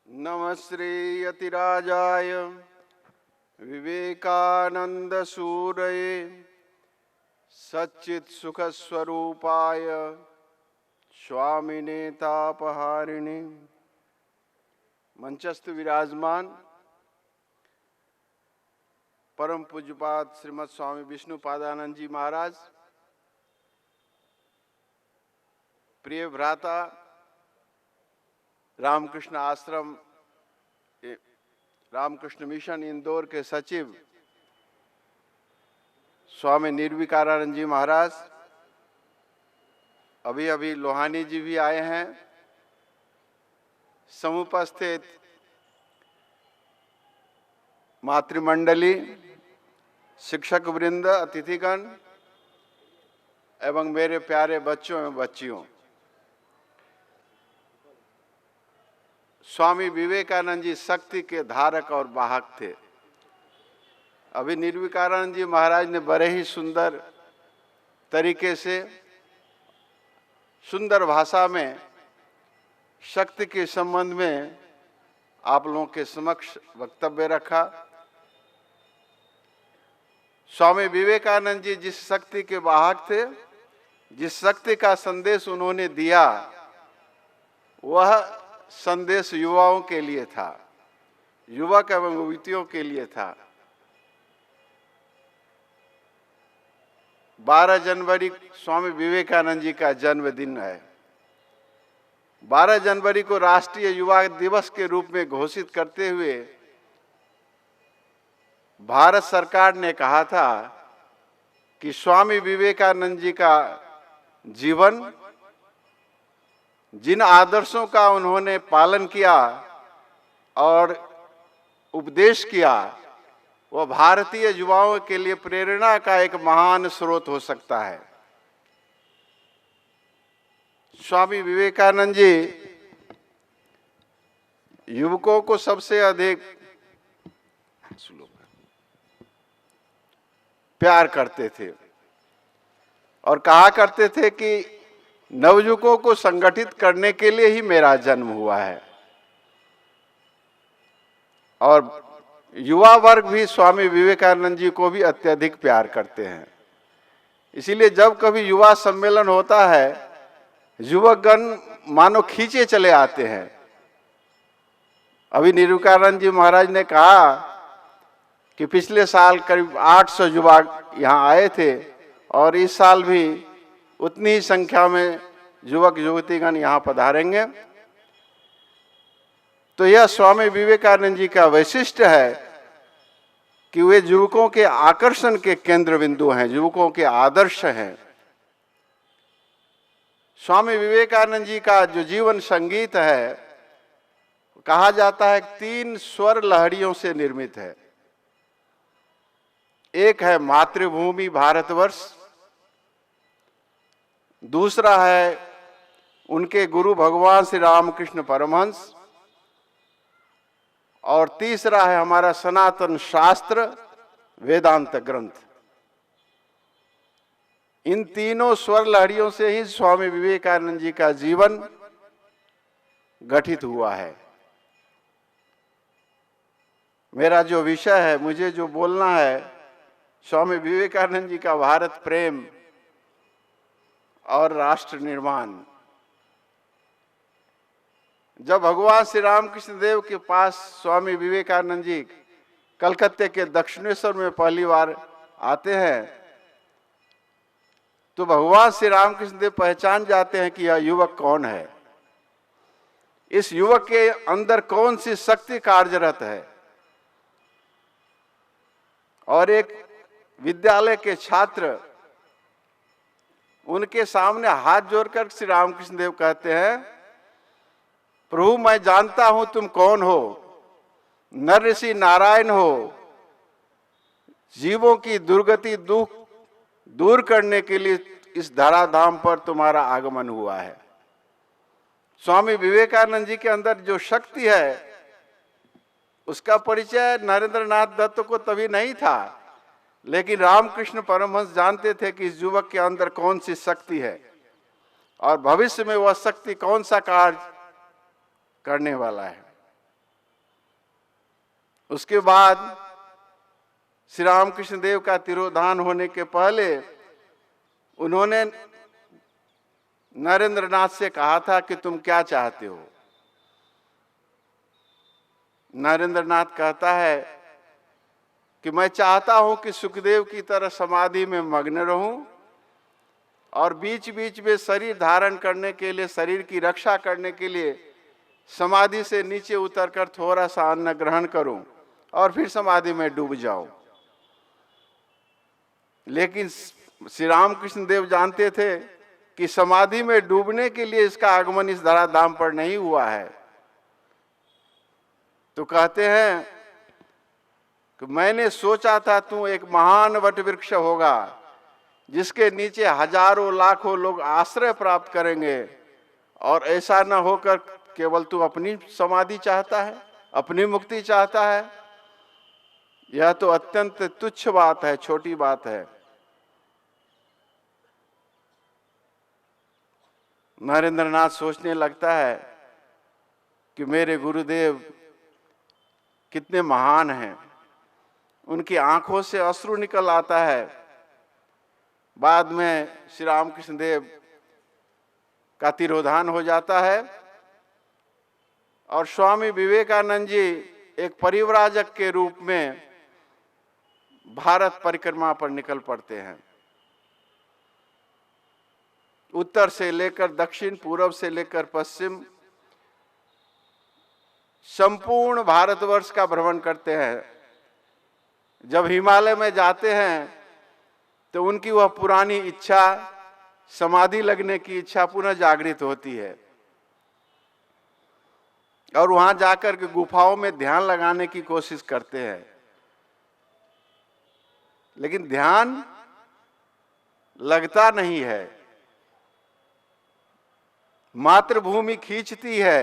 नमस्ते यतिराजाय विवेकानंद सूरये सच्चित सुख स्वरूपाय स्वामिने तापहारिणे। मंचस्थ विराजमान परम पूज्यपाद श्रीमद स्वामी विष्णुपादानंद जी महाराज, प्रिय भ्राता रामकृष्ण आश्रम रामकृष्ण मिशन इंदौर के सचिव स्वामी निर्विकारानंद जी महाराज, अभी लोहानी जी भी आए हैं। समुपस्थित मातृमंडली, शिक्षक वृंद, अतिथिगण एवं मेरे प्यारे बच्चों एवं बच्चियों, स्वामी विवेकानंद जी शक्ति के धारक और वाहक थे। अभी निर्विकारानंद जी महाराज ने बड़े ही सुंदर तरीके से, सुंदर भाषा में शक्ति के संबंध में आप लोगों के समक्ष वक्तव्य रखा। स्वामी विवेकानंद जी जिस शक्ति के वाहक थे, जिस शक्ति का संदेश उन्होंने दिया, वह संदेश युवाओं के लिए था, युवक एवं युवतियों के लिए था। 12 जनवरी स्वामी विवेकानंद जी का जन्मदिन है। 12 जनवरी को राष्ट्रीय युवा दिवस के रूप में घोषित करते हुए भारत सरकार ने कहा था कि स्वामी विवेकानंद जी का जीवन, जिन आदर्शों का उन्होंने पालन किया और उपदेश किया, वह भारतीय युवाओं के लिए प्रेरणा का एक महान स्रोत हो सकता है। स्वामी विवेकानंद जी युवकों को सबसे अधिक प्यार करते थे और कहा करते थे कि नवयुवकों को संगठित करने के लिए ही मेरा जन्म हुआ है। और युवा वर्ग भी स्वामी विवेकानंद जी को भी अत्यधिक प्यार करते हैं। इसीलिए जब कभी युवा सम्मेलन होता है, युवकगण मानो खींचे चले आते हैं। अभी निर्विकारानंद जी महाराज ने कहा कि पिछले साल करीब 800 युवा यहाँ आए थे और इस साल भी उतनी ही संख्या में युवक युवतीगण यहाँ पधारेंगे। तो यह स्वामी विवेकानंद जी का वैशिष्ट्य है कि वे युवकों के आकर्षण के केंद्र बिंदु हैं, युवकों के आदर्श हैं। स्वामी विवेकानंद जी का जो जीवन संगीत है, कहा जाता है 3 स्वर लहरियों से निर्मित है। एक है मातृभूमि भारतवर्ष, दूसरा है उनके गुरु भगवान श्री रामकृष्ण परमहंस, और तीसरा है हमारा सनातन शास्त्र वेदांत ग्रंथ। इन तीनों स्वर लहरियों से ही स्वामी विवेकानंद जी का जीवन गठित हुआ है। मेरा जो विषय है, मुझे जो बोलना है, स्वामी विवेकानंद जी का भारत प्रेम और राष्ट्र निर्माण। जब भगवान श्री रामकृष्ण देव के पास स्वामी विवेकानंद जी कलकत्ते के दक्षिणेश्वर में पहली बार आते हैं, तो भगवान श्री रामकृष्ण देव पहचान जाते हैं कि यह युवक कौन है, इस युवक के अंदर कौन सी शक्ति कार्यरत है। और एक विद्यालय के छात्र उनके सामने हाथ जोड़कर श्री रामकृष्ण देव कहते हैं, प्रभु मैं जानता हूं तुम कौन हो, नर ऋषि नारायण हो, जीवों की दुर्गति दुख दूर करने के लिए इस धराधाम पर तुम्हारा आगमन हुआ है। स्वामी विवेकानंद जी के अंदर जो शक्ति है, उसका परिचय नरेंद्रनाथ दत्त को तभी नहीं था, लेकिन रामकृष्ण परमहंस जानते थे कि इस युवक के अंदर कौन सी शक्ति है और भविष्य में वह शक्ति कौन सा कार्य करने वाला है। उसके बाद श्री रामकृष्ण देव का तिरोधान होने के पहले उन्होंने नरेंद्र नाथ से कहा था कि तुम क्या चाहते हो। नरेंद्र नाथ कहता है कि मैं चाहता हूं कि सुखदेव की तरह समाधि में मग्न रहूं और बीच बीच में शरीर धारण करने के लिए, शरीर की रक्षा करने के लिए समाधि से नीचे उतरकर थोड़ा सा अन्न ग्रहण करूं और फिर समाधि में डूब जाऊं। लेकिन श्री रामकृष्ण देव जानते थे कि समाधि में डूबने के लिए इसका आगमन इस धराधाम पर नहीं हुआ है। तो कहते हैं कि मैंने सोचा था तू एक महान वट वृक्ष होगा जिसके नीचे हजारों लाखों लोग आश्रय प्राप्त करेंगे, और ऐसा न होकर केवल तू अपनी समाधि चाहता है, अपनी मुक्ति चाहता है। यह तो अत्यंत तुच्छ बात है, छोटी बात है। नरेंद्र नाथ सोचने लगता है कि मेरे गुरुदेव कितने महान हैं। उनकी आंखों से अश्रु निकल आता है। बाद में श्री रामकृष्ण देव का तिरोधान हो जाता है और स्वामी विवेकानंद जी एक परिव्राजक के रूप में भारत परिक्रमा पर निकल पड़ते हैं। उत्तर से लेकर दक्षिण, पूर्व से लेकर पश्चिम, संपूर्ण भारतवर्ष का भ्रमण करते हैं। जब हिमालय में जाते हैं तो उनकी वह पुरानी इच्छा, समाधि लगने की इच्छा पुनः जागृत होती है और वहां जाकर के गुफाओं में ध्यान लगाने की कोशिश करते हैं। लेकिन ध्यान लगता नहीं है। मातृभूमि खींचती है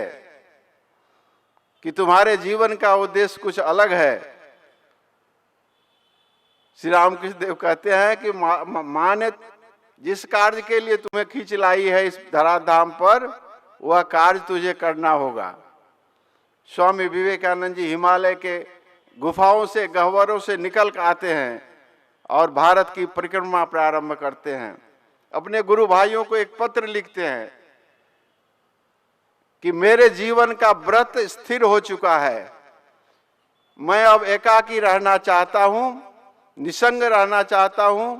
कि तुम्हारे जीवन का उद्देश्य कुछ अलग है। श्री रामकृष्ण देव कहते हैं कि मां ने जिस कार्य के लिए तुम्हें खींच लाई है इस धराधाम पर, वह कार्य तुझे करना होगा। स्वामी विवेकानंद जी हिमालय के गुफाओं से, गह्वरों से निकल कर आते हैं और भारत की परिक्रमा प्रारंभ करते हैं। अपने गुरु भाइयों को एक पत्र लिखते हैं कि मेरे जीवन का व्रत स्थिर हो चुका है। मैं अब एकाकी रहना चाहता हूं, निसंग रहना चाहता हूं।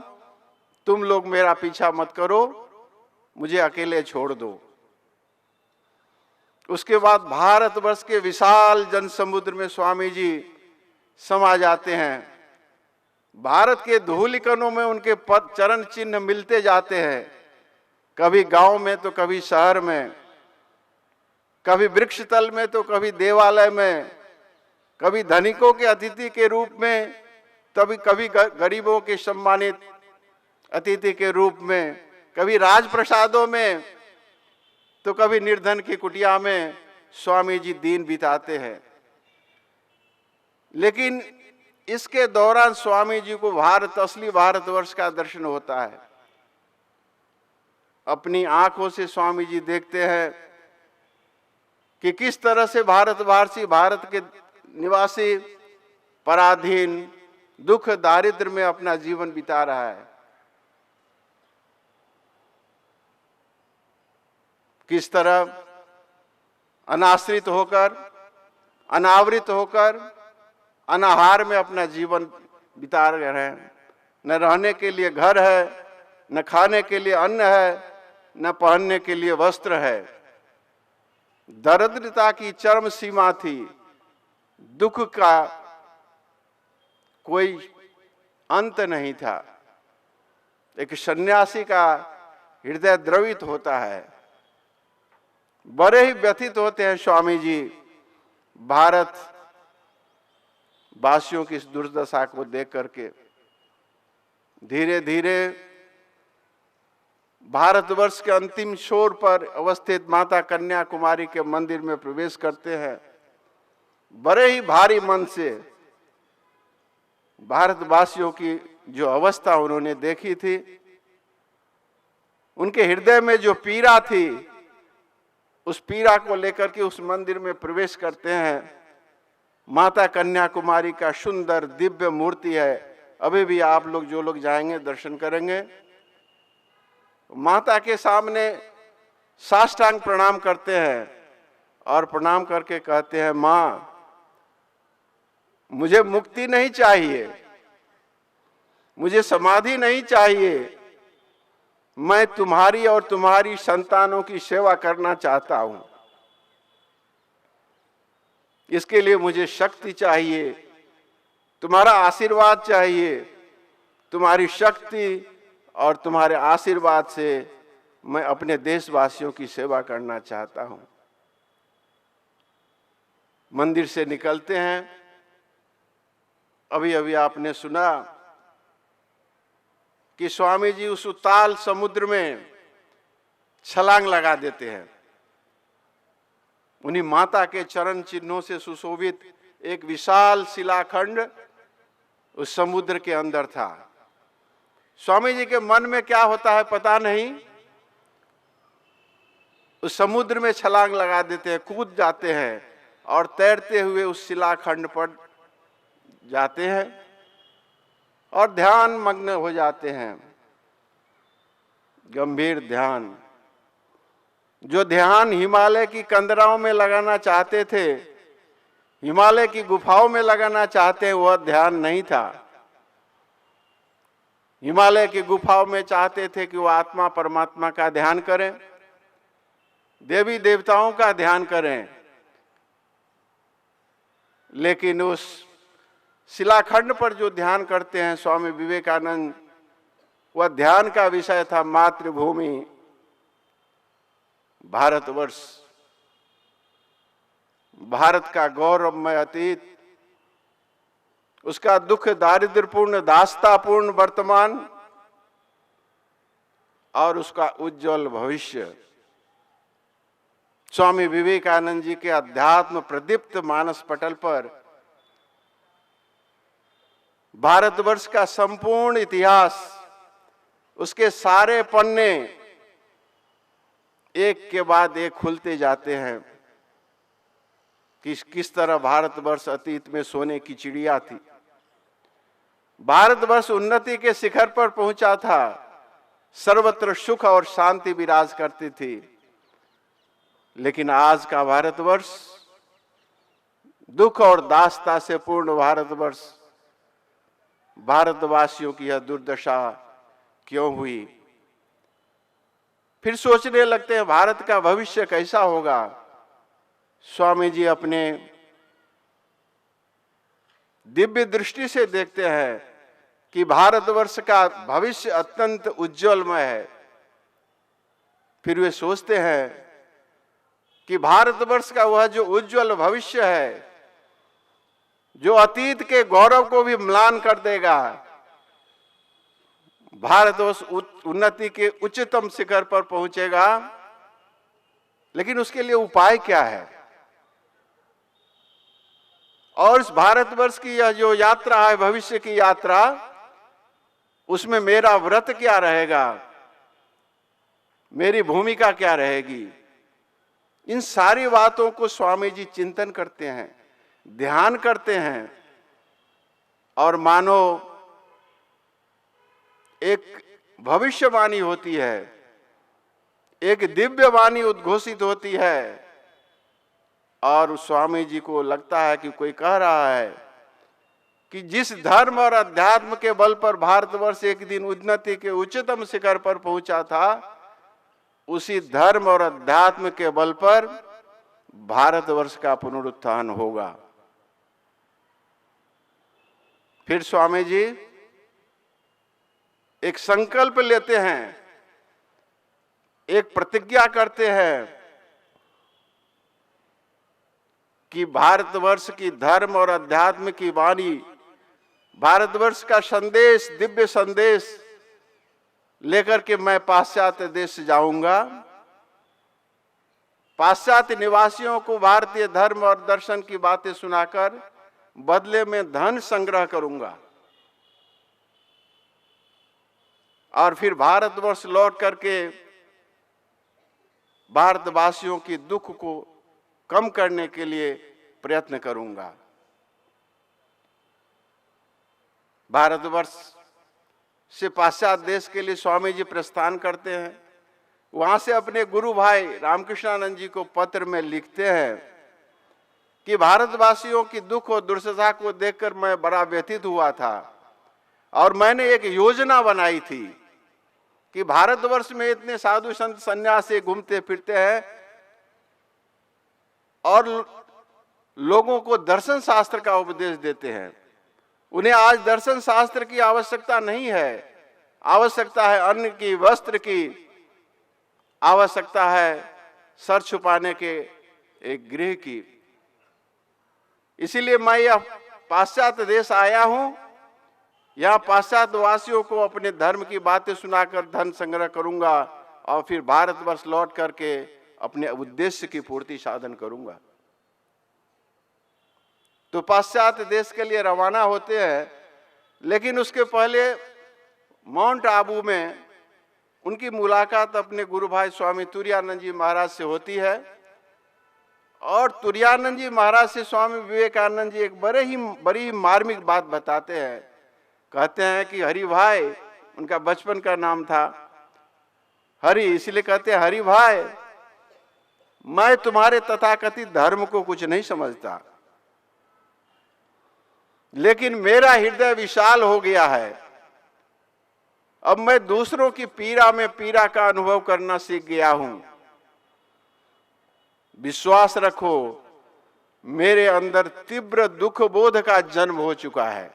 तुम लोग मेरा पीछा मत करो, मुझे अकेले छोड़ दो। उसके बाद भारतवर्ष के विशाल जनसमुद्र में स्वामी जी समा जाते हैं। भारत के धूलिकणों में उनके पद चरण चिन्ह मिलते जाते हैं, कभी गांव में तो कभी शहर में, कभी वृक्ष तल में तो कभी देवालय में, कभी धनिकों के अतिथि के रूप में, तभी कभी गरीबों के सम्मानित अतिथि के रूप में, कभी राजप्रसादों में तो कभी निर्धन की कुटिया में स्वामी जी दिन बिताते हैं। लेकिन इसके दौरान स्वामी जी को भारत, असली भारतवर्ष का दर्शन होता है। अपनी आंखों से स्वामी जी देखते हैं कि किस तरह से भारतवासी, भारत के निवासी पराधीन, दुख दारिद्र में अपना जीवन बिता रहा है। किस तरह अनाश्रित होकर, अनावृत होकर, अनाहार में अपना जीवन बिता रहे हैं। न रहने के लिए घर है, न खाने के लिए अन्न है, न पहनने के लिए वस्त्र है। दरिद्रता की चरम सीमा थी। दुख का कोई अंत नहीं था। एक सन्यासी का हृदय द्रवित होता है। बड़े ही व्यथित होते हैं स्वामी जी भारत वासियों की इस दुर्दशा को देख करके। धीरे धीरे भारतवर्ष के अंतिम छोर पर अवस्थित माता कन्याकुमारी के मंदिर में प्रवेश करते हैं। बड़े ही भारी मन से भारतवासियों की जो अवस्था उन्होंने देखी थी, उनके हृदय में जो पीड़ा थी, उस पीड़ा को लेकर के उस मंदिर में प्रवेश करते हैं माता कन्याकुमारी का सुंदर दिव्य मूर्ति है। अभी भी आप लोग जो लोग जाएंगे दर्शन करेंगे, माता के सामने साष्टांग प्रणाम करते हैं और प्रणाम करके कहते हैं, माँ मुझे मुक्ति नहीं चाहिए, मुझे समाधि नहीं चाहिए, मैं तुम्हारी और तुम्हारी संतानों की सेवा करना चाहता हूं। इसके लिए मुझे शक्ति चाहिए, तुम्हारा आशीर्वाद चाहिए। तुम्हारी शक्ति और तुम्हारे आशीर्वाद से मैं अपने देशवासियों की सेवा करना चाहता हूं। मंदिर से निकलते हैं। अभी अभी आपने सुना कि स्वामी जी उस उताल समुद्र में छलांग लगा देते हैं। उन्हीं माता के चरण चिन्हों से सुशोभित एक विशाल शिलाखंड उस समुद्र के अंदर था। स्वामी जी के मन में क्या होता है पता नहीं, उस समुद्र में छलांग लगा देते हैं, कूद जाते हैं और तैरते हुए उस शिलाखंड पर जाते हैं और ध्यान मग्न हो जाते हैं। गंभीर ध्यान, जो ध्यान हिमालय की कंदराओं में लगाना चाहते थे, हिमालय की गुफाओं में लगाना चाहते हैं, वह ध्यान नहीं था। हिमालय की गुफाओं में चाहते थे कि वह आत्मा परमात्मा का ध्यान करें, देवी देवताओं का ध्यान करें, लेकिन उस शिलाखंड पर जो ध्यान करते हैं स्वामी विवेकानंद, वह ध्यान का विषय था मातृभूमि भारतवर्ष, भारत का गौरवमय अतीत, उसका दुख दारिद्र्यपूर्ण दास्तापूर्ण वर्तमान और उसका उज्जवल भविष्य। स्वामी विवेकानंद जी के अध्यात्म प्रदीप्त मानस पटल पर भारतवर्ष का संपूर्ण इतिहास, उसके सारे पन्ने एक के बाद एक खुलते जाते हैं। किस तरह भारतवर्ष अतीत में सोने की चिड़िया थी, भारतवर्ष उन्नति के शिखर पर पहुंचा था, सर्वत्र सुख और शांति विराज करती थी। लेकिन आज का भारतवर्ष, दुख और दास्ता से पूर्ण भारतवर्ष, भारतवासियों की यह दुर्दशा क्यों हुई? फिर सोचने लगते हैं भारत का भविष्य कैसा होगा। स्वामी जी अपने दिव्य दृष्टि से देखते हैं कि भारतवर्ष का भविष्य अत्यंत उज्जवलमय है। फिर वे सोचते हैं कि भारतवर्ष का वह जो उज्जवल भविष्य है, जो अतीत के गौरव को भी म्लान कर देगा, भारतवर्ष उन्नति के उच्चतम शिखर पर पहुंचेगा। लेकिन उसके लिए उपाय क्या है? और इस भारतवर्ष की यह जो यात्रा है, भविष्य की यात्रा, उसमें मेरा व्रत क्या रहेगा, मेरी भूमिका क्या रहेगी? इन सारी बातों को स्वामी जी चिंतन करते हैं, ध्यान करते हैं और मानो एक भविष्यवाणी होती है, एक दिव्य वाणी उद्घोषित होती है और स्वामी जी को लगता है कि कोई कह रहा है कि जिस धर्म और अध्यात्म के बल पर भारतवर्ष एक दिन उन्नति के उच्चतम शिखर पर पहुंचा था, उसी धर्म और अध्यात्म के बल पर भारतवर्ष का पुनरुत्थान होगा। फिर स्वामी जी एक संकल्प लेते हैं, एक प्रतिज्ञा करते हैं कि भारतवर्ष की धर्म और अध्यात्म की वाणी, भारतवर्ष का संदेश, दिव्य संदेश लेकर के मैं पाश्चात्य देश जाऊंगा। पाश्चात्य निवासियों को भारतीय धर्म और दर्शन की बातें सुनाकर बदले में धन संग्रह करूंगा और फिर भारतवर्ष लौट करके भारतवासियों की दुख को कम करने के लिए प्रयत्न करूंगा। भारतवर्ष से पाश्चात्य देश के लिए स्वामी जी प्रस्थान करते हैं। वहां से अपने गुरु भाई रामकृष्णानंद जी को पत्र में लिखते हैं कि भारतवासियों की दुख और दुर्दशा को देखकर मैं बड़ा व्यथित हुआ था और मैंने एक योजना बनाई थी कि भारतवर्ष में इतने साधु संत सन्यासी घूमते फिरते हैं और लोगों को दर्शन शास्त्र का उपदेश देते हैं। उन्हें आज दर्शन शास्त्र की आवश्यकता नहीं है, आवश्यकता है अन्न की, वस्त्र की, आवश्यकता है सर छुपाने के एक गृह की। इसीलिए मैं यह पाश्चात्य देश आया हूं, यहां पाश्चात्य वासियों को अपने धर्म की बातें सुनाकर धन संग्रह करूंगा और फिर भारतवर्ष लौट करके अपने उद्देश्य की पूर्ति साधन करूंगा। तो पाश्चात्य देश के लिए रवाना होते हैं, लेकिन उसके पहले माउंट आबू में उनकी मुलाकात अपने गुरु भाई स्वामी तुरानंद जी महाराज से होती है और तुरानंद जी महाराज से स्वामी विवेकानंद जी एक बड़ी मार्मिक बात बताते हैं। कहते हैं कि हरि भाई, उनका बचपन का नाम था हरि, इसलिए कहते हैं हरि भाई, मैं तुम्हारे तथाकथित धर्म को कुछ नहीं समझता, लेकिन मेरा हृदय विशाल हो गया है। अब मैं दूसरों की पीड़ा में पीड़ा का अनुभव करना सीख गया हूं। विश्वास रखो, मेरे अंदर तीव्र दुख बोध का जन्म हो चुका है।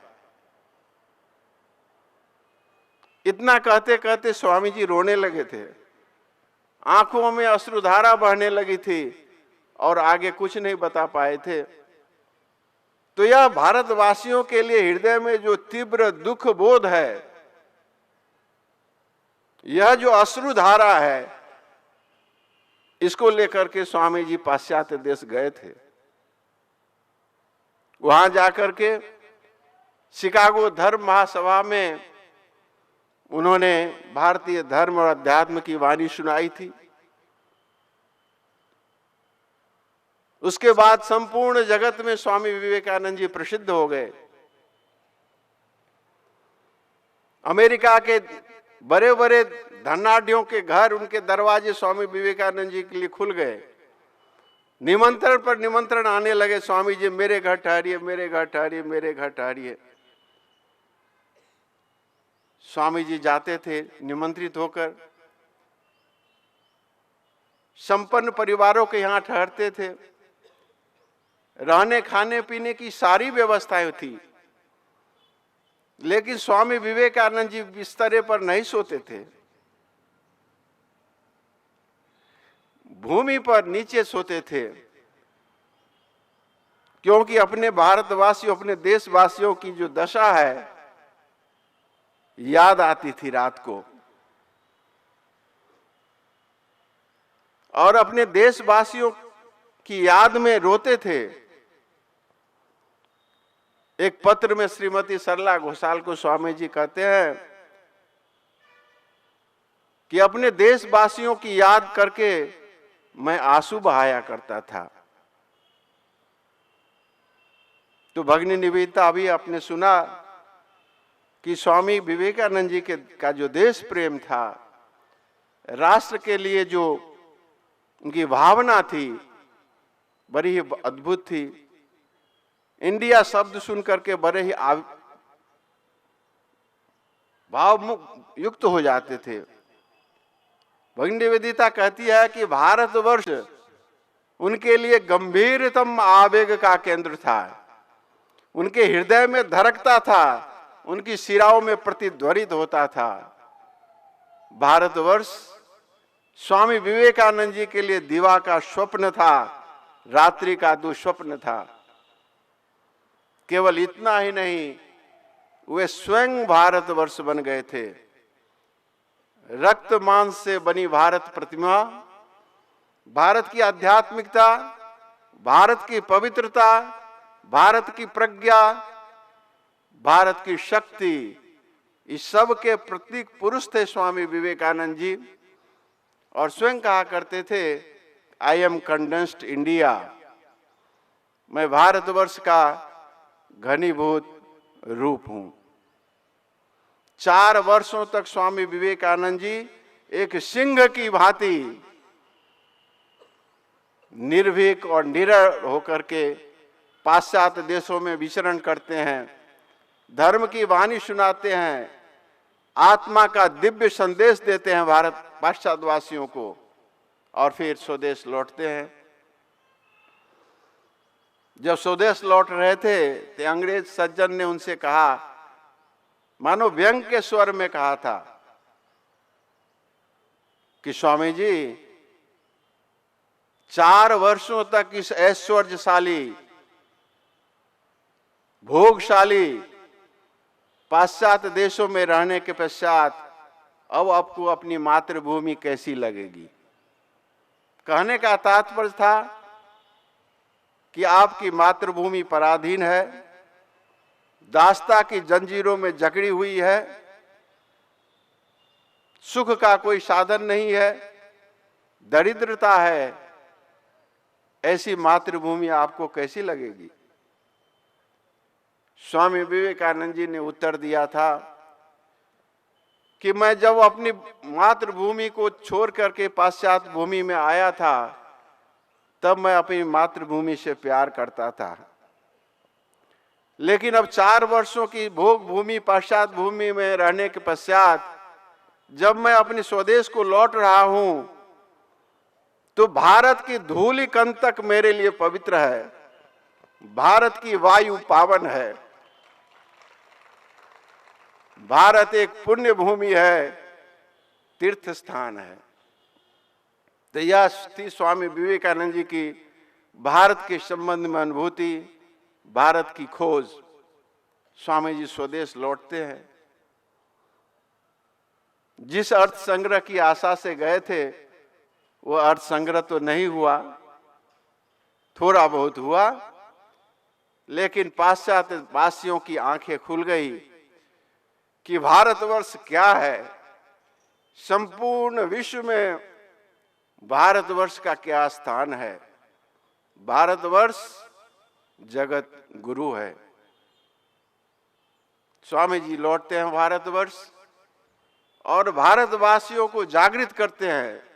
इतना कहते कहते स्वामी जी रोने लगे थे, आंखों में अश्रुधारा बहने लगी थी और आगे कुछ नहीं बता पाए थे। तो यह भारतवासियों के लिए हृदय में जो तीव्र दुख बोध है, यह जो अश्रुधारा है, इसको लेकर के स्वामी जी पाश्चात्य देश गए थे। वहां जाकर के शिकागो धर्म महासभा में उन्होंने भारतीय धर्म और अध्यात्म की वाणी सुनाई थी। उसके बाद संपूर्ण जगत में स्वामी विवेकानंद जी प्रसिद्ध हो गए। अमेरिका के बड़े बड़े धनाढ्यों के घर, उनके दरवाजे स्वामी विवेकानंद जी के लिए खुल गए। निमंत्रण पर निमंत्रण आने लगे, स्वामी जी मेरे घर ठहरिए, मेरे घर ठहरिए, मेरे घर ठहरिए। स्वामी जी जाते थे निमंत्रित होकर, संपन्न परिवारों के यहाँ ठहरते थे, रहने खाने पीने की सारी व्यवस्थाएं थी, लेकिन स्वामी विवेकानंद जी बिस्तरे पर नहीं सोते थे, भूमि पर नीचे सोते थे, क्योंकि अपने भारतवासियों, अपने देशवासियों की जो दशा है, याद आती थी रात को, और अपने देशवासियों की याद में रोते थे। एक पत्र में श्रीमती सरला घोषाल को स्वामी जी कहते हैं कि अपने देशवासियों की याद करके मैं आंसू बहाया करता था। तो भगिनी निवेदिता, अभी आपने सुना कि स्वामी विवेकानंद जी का जो देश प्रेम था, राष्ट्र के लिए जो उनकी भावना थी, बड़ी ही अद्भुत थी। इंडिया शब्द सुन करके बड़े ही भाव युक्त हो जाते थे। भगिनी निवेदिता कहती है कि भारतवर्ष उनके लिए गंभीरतम आवेग का केंद्र था, उनके हृदय में धड़कता था, उनकी शिराओं में प्रतिध्वनित होता था। भारतवर्ष स्वामी विवेकानंद जी के लिए दिवा का स्वप्न था, रात्रि का दुस्वप्न था। केवल इतना ही नहीं, वे स्वयं भारतवर्ष बन गए थे। रक्त मांस से बनी भारत प्रतिमा, भारत की आध्यात्मिकता, भारत की पवित्रता, भारत की प्रज्ञा, भारत की शक्ति, इस सब के प्रतीक पुरुष थे स्वामी विवेकानंद जी। और स्वयं कहा करते थे, आई एम कंडेंस्ड इंडिया, मैं भारतवर्ष का घनीभूत रूप हूं। 4 वर्षों तक स्वामी विवेकानंद जी एक सिंह की भांति निर्भीक और निडर होकर के पाश्चात्य देशों में विचरण करते हैं, धर्म की वाणी सुनाते हैं, आत्मा का दिव्य संदेश देते हैं भारत पाश्चात्यवासियों को, और फिर स्वदेश लौटते हैं। जब स्वदेश लौट रहे थे तो अंग्रेज सज्जन ने उनसे कहा, मानो व्यंग के स्वर में कहा था कि स्वामी जी 4 वर्षों तक इस ऐश्वर्यशाली भोगशाली पाश्चात्य देशों में रहने के पश्चात अब आपको अपनी मातृभूमि कैसी लगेगी। कहने का तात्पर्य था कि आपकी मातृभूमि पराधीन है, दासता की जंजीरों में जकड़ी हुई है, सुख का कोई साधन नहीं है, दरिद्रता है, ऐसी मातृभूमि आपको कैसी लगेगी। स्वामी विवेकानंद जी ने उत्तर दिया था कि मैं जब अपनी मातृभूमि को छोड़ करके पाश्चात्य भूमि में आया था तब मैं अपनी मातृभूमि से प्यार करता था, लेकिन अब 4 वर्षों की भोग भूमि पाश्चात्य भूमि में रहने के पश्चात जब मैं अपने स्वदेश को लौट रहा हूं तो भारत की धूलि कण तक मेरे लिए पवित्र है, भारत की वायु पावन है, भारत एक पुण्य भूमि है, तीर्थ स्थान है। तो यह थी स्वामी विवेकानंद जी की भारत के संबंध में अनुभूति, भारत की खोज। स्वामी जी स्वदेश लौटते हैं, जिस अर्थ संग्रह की आशा से गए थे वो अर्थ संग्रह तो नहीं हुआ, थोड़ा बहुत हुआ, लेकिन पाश्चात्य वासियों की आंखें खुल गई कि भारतवर्ष क्या है, संपूर्ण विश्व में भारतवर्ष का क्या स्थान है। भारतवर्ष जगत गुरु है। स्वामी जी लौटते हैं भारतवर्ष और भारतवासियों को जागृत करते हैं,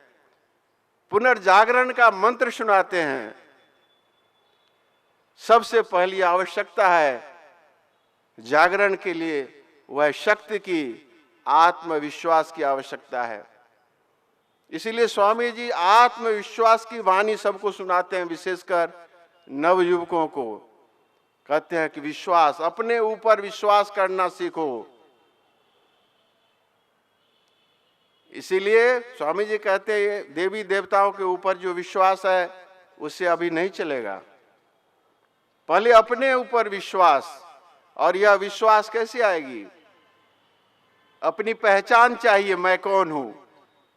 पुनर्जागरण का मंत्र सुनाते हैं। सबसे पहली आवश्यकता है जागरण के लिए वह शक्ति की, आत्मविश्वास की आवश्यकता है। इसीलिए स्वामी जी आत्मविश्वास की वाणी सबको सुनाते हैं, विशेषकर नवयुवकों को। कहते हैं कि विश्वास, अपने ऊपर विश्वास करना सीखो। इसीलिए स्वामी जी कहते हैं देवी देवताओं के ऊपर जो विश्वास है उससे अभी नहीं चलेगा, पहले अपने ऊपर विश्वास। और यह विश्वास कैसे आएगी? अपनी पहचान चाहिए, मैं कौन हूं।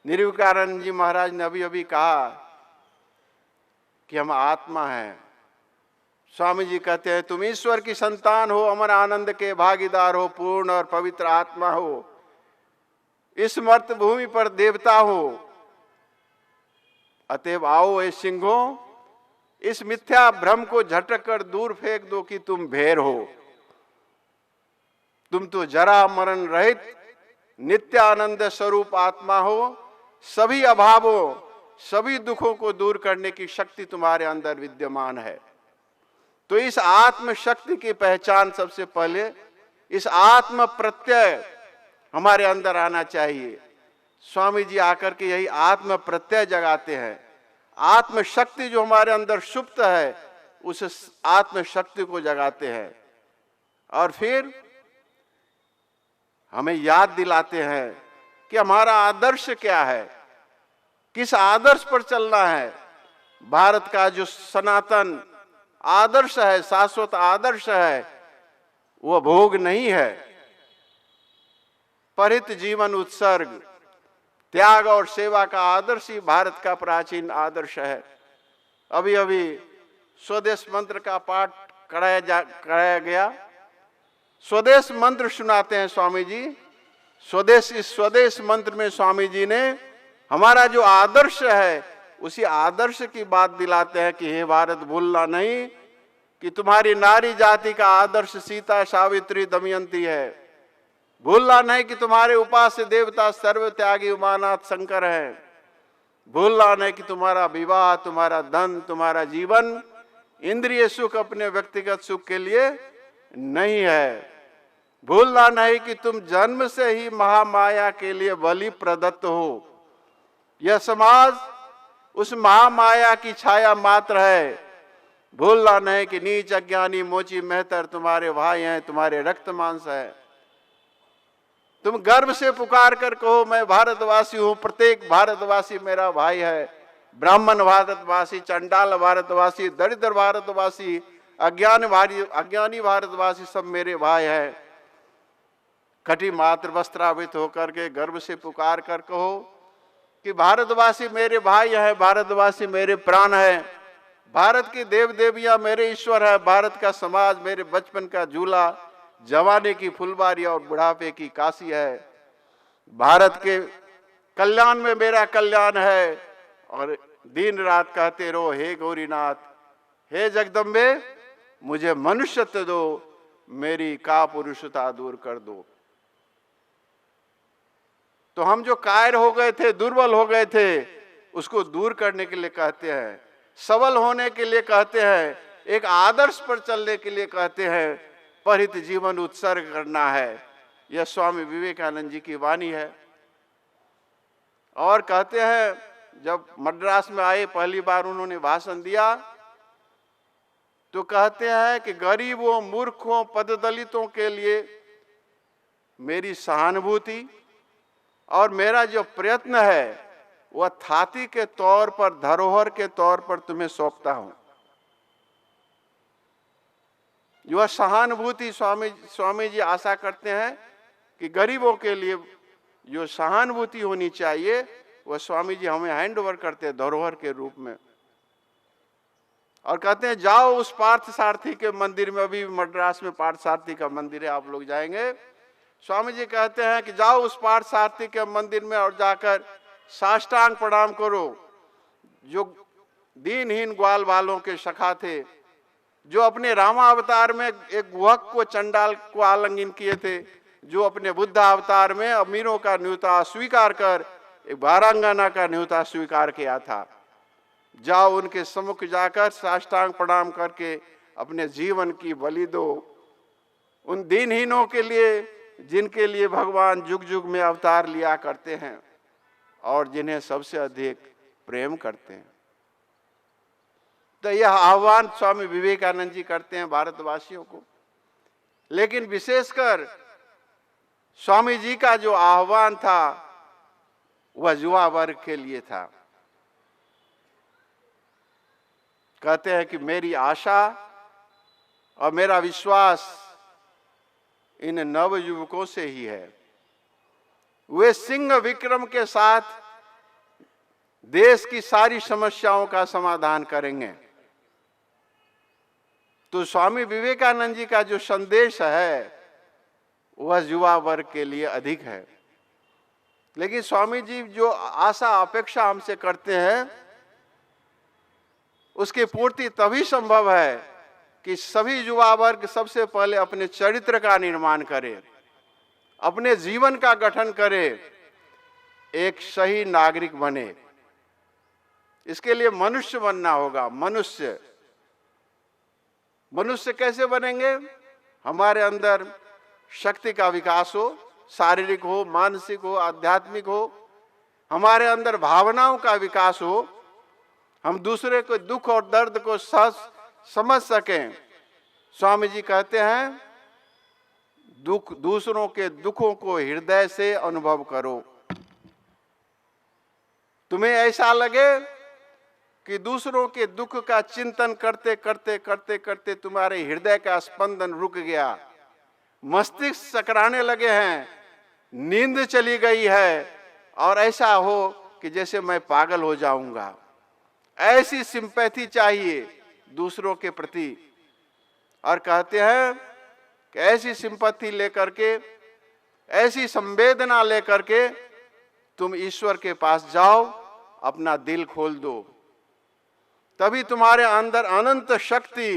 निर्विकानंद जी महाराज ने अभी अभी कहा कि हम आत्मा हैं। स्वामी जी कहते हैं तुम ईश्वर की संतान हो, अमर आनंद के भागीदार हो, पूर्ण और पवित्र आत्मा हो, इस मर्त भूमि पर देवता हो। अतएव आओ ए सिंहों, इस मिथ्या भ्रम को झटक कर दूर फेंक दो कि तुम भेड़ हो। तुम तो जरा मरण रहित नित्य आनंद स्वरूप आत्मा हो। सभी अभावों, सभी दुखों को दूर करने की शक्ति तुम्हारे अंदर विद्यमान है। तो इस आत्म शक्ति की पहचान सबसे पहले, इस आत्म प्रत्यय हमारे अंदर आना चाहिए। स्वामी जी आकर के यही आत्म प्रत्यय जगाते हैं। आत्म शक्ति जो हमारे अंदर सुप्त है उस आत्म शक्ति को जगाते हैं और फिर हमें याद दिलाते हैं कि हमारा आदर्श क्या है, किस आदर्श पर चलना है। भारत का जो सनातन आदर्श है, शाश्वत आदर्श है, वह भोग नहीं है। परित जीवन उत्सर्ग, त्याग और सेवा का आदर्श ही भारत का प्राचीन आदर्श है। अभी अभी स्वदेश मंत्र का पाठ कराया गया। स्वदेश मंत्र सुनाते हैं स्वामी जी। इस स्वदेश मंत्र में स्वामी जी ने हमारा जो आदर्श है उसी आदर्श की बात दिलाते हैं कि हे भारत, भूलना नहीं कि तुम्हारी नारी जाति का आदर्श सीता, सावित्री, दमयंती है। भूलना नहीं कि तुम्हारे उपास्य देवता सर्व त्यागी उमानाथ शंकर हैं। भूलना नहीं कि तुम्हारा विवाह, तुम्हारा धन, तुम्हारा जीवन इंद्रिय सुख अपने व्यक्तिगत सुख के लिए नहीं है। भूलना नहीं कि तुम जन्म से ही महामाया के लिए बलि प्रदत्त हो। यह समाज उस महामाया की छाया मात्र है। भूलना नहीं कि नीच अज्ञानी मोची मेहतर तुम्हारे भाई हैं, तुम्हारे रक्त मांस है। तुम गर्व से पुकार कर कहो मैं भारतवासी हूं, प्रत्येक भारतवासी मेरा भाई है। ब्राह्मण भारतवासी, चंडाल भारतवासी, दरिद्र भारतवासी, अज्ञानी भारतवासी सब मेरे भाई है। कटी मात्र वस्त्रावृत होकर के गर्व से पुकार कर कहो कि भारतवासी मेरे भाई है, भारतवासी मेरे प्राण है, भारत की देव देवियां मेरे ईश्वर है, भारत का समाज मेरे बचपन का झूला, जवानी की फुलवारी और बुढ़ापे की काशी है। भारत के कल्याण में मेरा कल्याण है। और दिन रात कहते रहो हे गौरीनाथ, हे जगदम्बे, मुझे मनुष्यत्व दो, मेरी कापुरुषता दूर कर दो। तो हम जो कायर हो गए थे, दुर्बल हो गए थे, उसको दूर करने के लिए कहते हैं, सबल होने के लिए कहते हैं, एक आदर्श पर चलने के लिए कहते हैं, परित जीवन उत्सर्ग करना है। यह स्वामी विवेकानंद जी की वाणी है। और कहते हैं जब मद्रास में आए पहली बार उन्होंने भाषण दिया तो कहते हैं कि गरीबों, मूर्खों, पददलितों के लिए मेरी सहानुभूति और मेरा जो प्रयत्न है वह थाती के तौर पर, धरोहर के तौर पर तुम्हें सौंपता हूं। यह सहानुभूति स्वामी जी आशा करते हैं कि गरीबों के लिए जो सहानुभूति होनी चाहिए वह स्वामी जी हमें हैंड ओवर करते हैं धरोहर के रूप में। और कहते हैं जाओ उस पार्थ सारथी के मंदिर में, अभी मद्रास में पार्थ सारथी का मंदिर है, आप लोग जाएंगे। स्वामी जी कहते हैं कि जाओ उस पार्थ सारथी के मंदिर में और जाकर साष्टांग प्रणाम करो। जो दीनहीन ग्वाल बालों के सखा थे, जो अपने रामावतार में एक गुहक को, चंडाल को आलिंगन किए थे, जो अपने बुद्ध अवतार में अमीरों का न्योता स्वीकार कर एक वारांगना का न्योता स्वीकार किया था। जाओ उनके सम्मुख जाकर साष्टांग प्रणाम करके अपने जीवन की बलि दो उन दीनहीनों के लिए जिनके लिए भगवान जुग जुग में अवतार लिया करते हैं और जिन्हें सबसे अधिक प्रेम करते हैं। तो यह आह्वान स्वामी विवेकानंद जी करते हैं भारतवासियों को। लेकिन विशेषकर स्वामी जी का जो आह्वान था वह युवा वर्ग के लिए था। कहते हैं कि मेरी आशा और मेरा विश्वास इन नव युवकों से ही है। वे सिंह विक्रम के साथ देश की सारी समस्याओं का समाधान करेंगे। तो स्वामी विवेकानंद जी का जो संदेश है वह युवा वर्ग के लिए अधिक है। लेकिन स्वामी जी जो आशा अपेक्षा हमसे करते हैं उसकी पूर्ति तभी संभव है कि सभी युवा वर्ग सबसे पहले अपने चरित्र का निर्माण करे, अपने जीवन का गठन करे, एक सही नागरिक बने। इसके लिए मनुष्य बनना होगा। मनुष्य कैसे बनेंगे? हमारे अंदर शक्ति का विकास हो, शारीरिक हो, मानसिक हो, आध्यात्मिक हो, हमारे अंदर भावनाओं का विकास हो, हम दूसरे को दुख और दर्द को समझ सकें। स्वामी जी कहते हैं दूसरों के दुखों को हृदय से अनुभव करो। तुम्हें ऐसा लगे कि दूसरों के दुख का चिंतन करते करते करते करते तुम्हारे हृदय का स्पंदन रुक गया, मस्तिष्क सकराने लगे हैं, नींद चली गई है और ऐसा हो कि जैसे मैं पागल हो जाऊंगा। ऐसी सिंपैथी चाहिए दूसरों के प्रति। और कहते हैं कि ऐसी सिंपैथी लेकर के, ऐसी संवेदना लेकर के तुम ईश्वर के पास जाओ, अपना दिल खोल दो, तभी तुम्हारे अंदर अनंत शक्ति,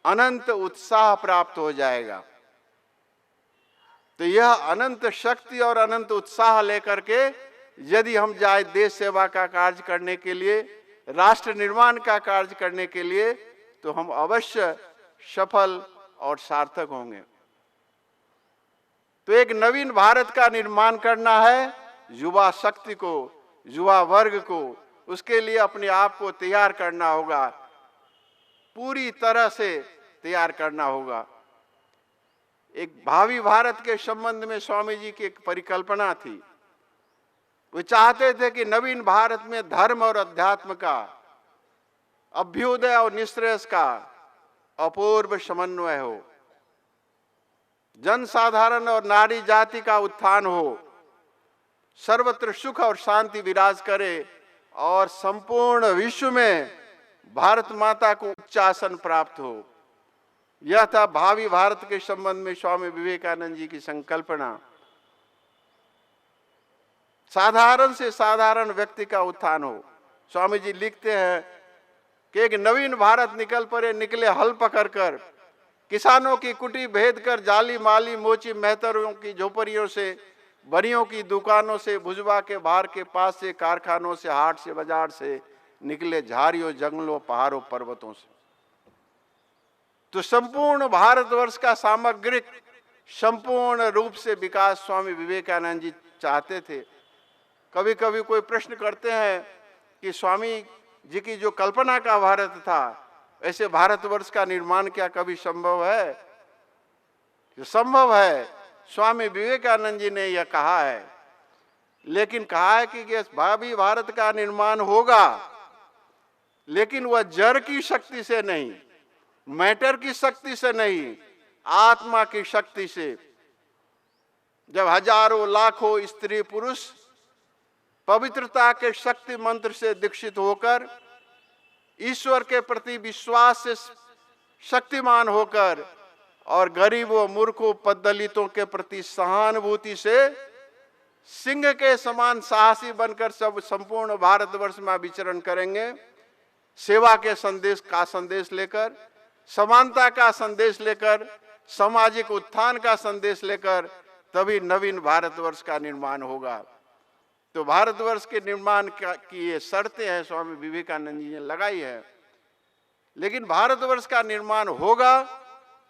अनंत उत्साह प्राप्त हो जाएगा। तो यह अनंत शक्ति और अनंत उत्साह लेकर के यदि हम जाए देश सेवा का कार्य करने के लिए, राष्ट्र निर्माण का कार्य करने के लिए, तो हम अवश्य सफल और सार्थक होंगे। तो एक नवीन भारत का निर्माण करना है, युवा शक्ति को, युवा वर्ग को, उसके लिए अपने आप को तैयार करना होगा, पूरी तरह से तैयार करना होगा। एक भावी भारत के संबंध में स्वामी जी की एक परिकल्पना थी। वे चाहते थे कि नवीन भारत में धर्म और अध्यात्म का, अभ्युदय और निःश्रेयस का अपूर्व समन्वय हो, जनसाधारण और नारी जाति का उत्थान हो, सर्वत्र सुख और शांति विराज करे और संपूर्ण विश्व में भारत माता को उच्च आसन प्राप्त हो। यह था भावी भारत के संबंध में स्वामी विवेकानंद जी की संकल्पना। साधारण से साधारण व्यक्ति का उत्थान हो। स्वामी जी लिखते हैं कि एक नवीन भारत निकले हल पकड़कर, किसानों की कुटी भेद कर, जाली माली मोची मेहतरों की झोपड़ियों से, बनियों की दुकानों से, भुजबा के बाहर के पास से, कारखानों से, हाट से, बाजार से निकले, झाड़ियों जंगलों पहाड़ों पर्वतों से। तो संपूर्ण भारतवर्ष का सामग्रिक संपूर्ण रूप से विकास स्वामी विवेकानंद जी चाहते थे। कभी कभी कोई प्रश्न करते हैं कि स्वामी जी की जो कल्पना का भारत था, ऐसे भारतवर्ष का निर्माण क्या कभी संभव है? जो संभव है, स्वामी विवेकानंद जी ने यह कहा है। लेकिन कहा है कि भावी भारत का निर्माण होगा, लेकिन वह जड़ की शक्ति से नहीं, मैटर की शक्ति से नहीं, आत्मा की शक्ति से। जब हजारों लाखों स्त्री पुरुष पवित्रता के शक्ति मंत्र से दीक्षित होकर, ईश्वर के प्रति विश्वास से शक्तिमान होकर और गरीबों, मूर्खों, पददलितों के प्रति सहानुभूति से सिंह के समान साहसी बनकर सब संपूर्ण भारतवर्ष में विचरण करेंगे, सेवा के संदेश लेकर, समानता का संदेश लेकर, सामाजिक उत्थान का संदेश लेकर, तभी नवीन भारतवर्ष का निर्माण होगा। तो भारतवर्ष के निर्माण की ये शर्तें हैं स्वामी विवेकानंद जी ने लगाई है। लेकिन भारतवर्ष का निर्माण होगा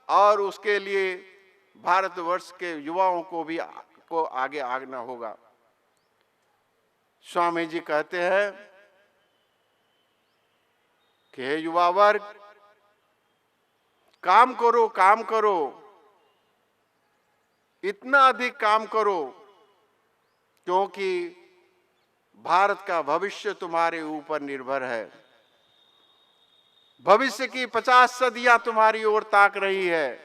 और उसके लिए भारतवर्ष के युवाओं को भी आगे आगना होगा। स्वामी जी कहते हैं कि हे युवा वर्ग, काम करो, काम करो, इतना अधिक काम करो, क्योंकि भारत का भविष्य तुम्हारे ऊपर निर्भर है। भविष्य की 50 सदियां तुम्हारी ओर ताक रही है।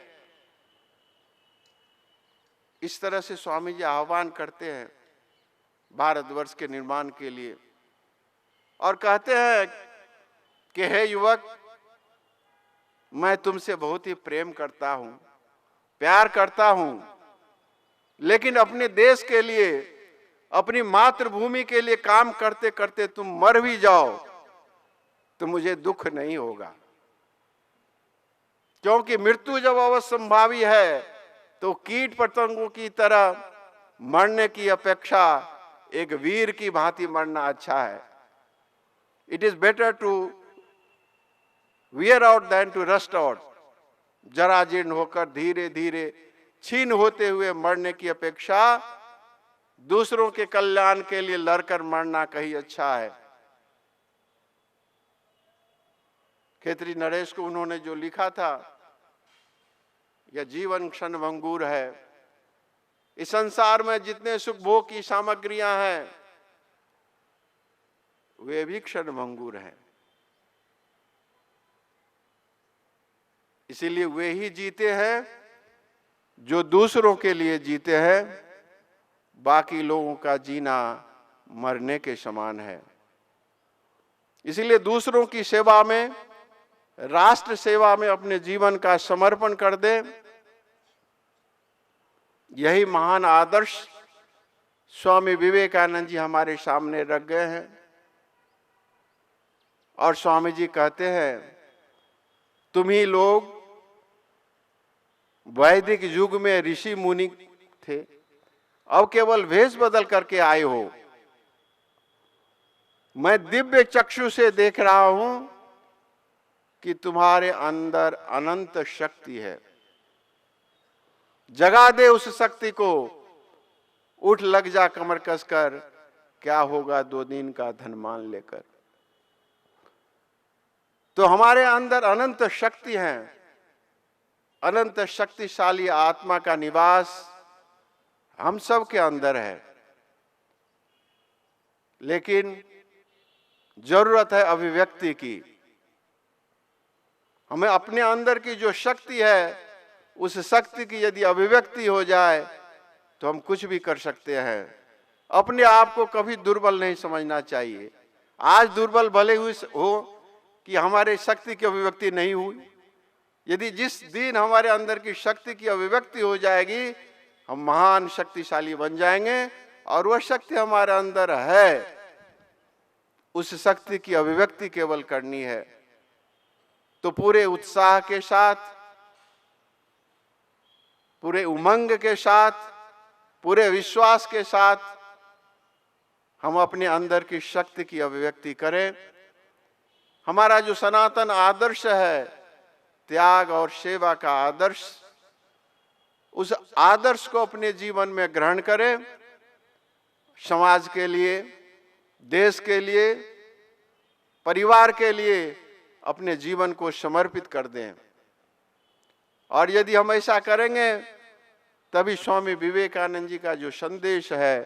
इस तरह से स्वामी जी आह्वान करते हैं भारतवर्ष के निर्माण के लिए और कहते हैं कि हे युवक, मैं तुमसे बहुत ही प्रेम करता हूं, प्यार करता हूं, लेकिन अपने देश के लिए, अपनी मातृभूमि के लिए काम करते करते तुम मर भी जाओ तो मुझे दुख नहीं होगा, क्योंकि मृत्यु जब अवश्यंभावी है तो कीट पतंगों की तरह मरने की अपेक्षा एक वीर की भांति मरना अच्छा है। It is better to wear out than to rust out। जरा जीर्ण होकर धीरे धीरे छीन होते हुए मरने की अपेक्षा दूसरों के कल्याण के लिए लड़कर मरना कहीं अच्छा है। खेतरी नरेश को उन्होंने जो लिखा था, यह जीवन क्षणभंगुर है। इस संसार में जितने सुख भोग की सामग्रियां हैं वे भी क्षणभंगुर हैं। इसीलिए वे ही जीते हैं जो दूसरों के लिए जीते हैं। बाकी लोगों का जीना मरने के समान है। इसीलिए दूसरों की सेवा में, राष्ट्र सेवा में अपने जीवन का समर्पण कर दे। यही महान आदर्श स्वामी विवेकानंद जी हमारे सामने रख गए हैं। और स्वामी जी कहते हैं, तुम ही लोग वैदिक युग में ऋषि मुनि थे, अब केवल भेष बदल करके आए हो। मैं दिव्य चक्षु से देख रहा हूं कि तुम्हारे अंदर अनंत शक्ति है। जगा दे उस शक्ति को, उठ लग जा कमर कसकर, क्या होगा 2 दिन का धन मान लेकर। तो हमारे अंदर अनंत शक्ति है, अनंत शक्तिशाली आत्मा का निवास हम सब के अंदर है। लेकिन जरूरत है अभिव्यक्ति की। हमें अपने अंदर की जो शक्ति है, उस शक्ति की यदि अभिव्यक्ति हो जाए तो हम कुछ भी कर सकते हैं। अपने आप को कभी दुर्बल नहीं समझना चाहिए। आज दुर्बल भले हुए हो कि हमारे शक्ति की अभिव्यक्ति नहीं हुई, यदि जिस दिन हमारे अंदर की शक्ति की अभिव्यक्ति हो जाएगी, हम महान शक्तिशाली बन जाएंगे। और वह शक्ति हमारे अंदर है, उस शक्ति की अभिव्यक्ति केवल करनी है। तो पूरे उत्साह के साथ, पूरे उमंग के साथ, पूरे विश्वास के साथ हम अपने अंदर की शक्ति की अभिव्यक्ति करें। हमारा जो सनातन आदर्श है, त्याग और सेवा का आदर्श, उस आदर्श को अपने जीवन में ग्रहण करें। समाज के लिए, देश के लिए, परिवार के लिए अपने जीवन को समर्पित कर दें। और यदि हम ऐसा करेंगे, तभी स्वामी विवेकानंद जी का जो संदेश है,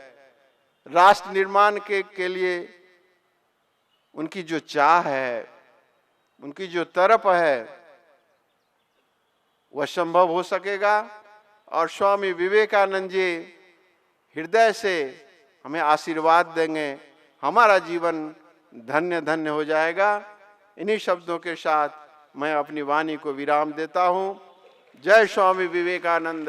राष्ट्र निर्माण के लिए उनकी जो चाह है, उनकी जो तड़प है, वह संभव हो सकेगा। और स्वामी विवेकानंद जी हृदय से हमें आशीर्वाद देंगे, हमारा जीवन धन्य धन्य हो जाएगा। इन्हीं शब्दों के साथ मैं अपनी वाणी को विराम देता हूं। जय स्वामी विवेकानंद।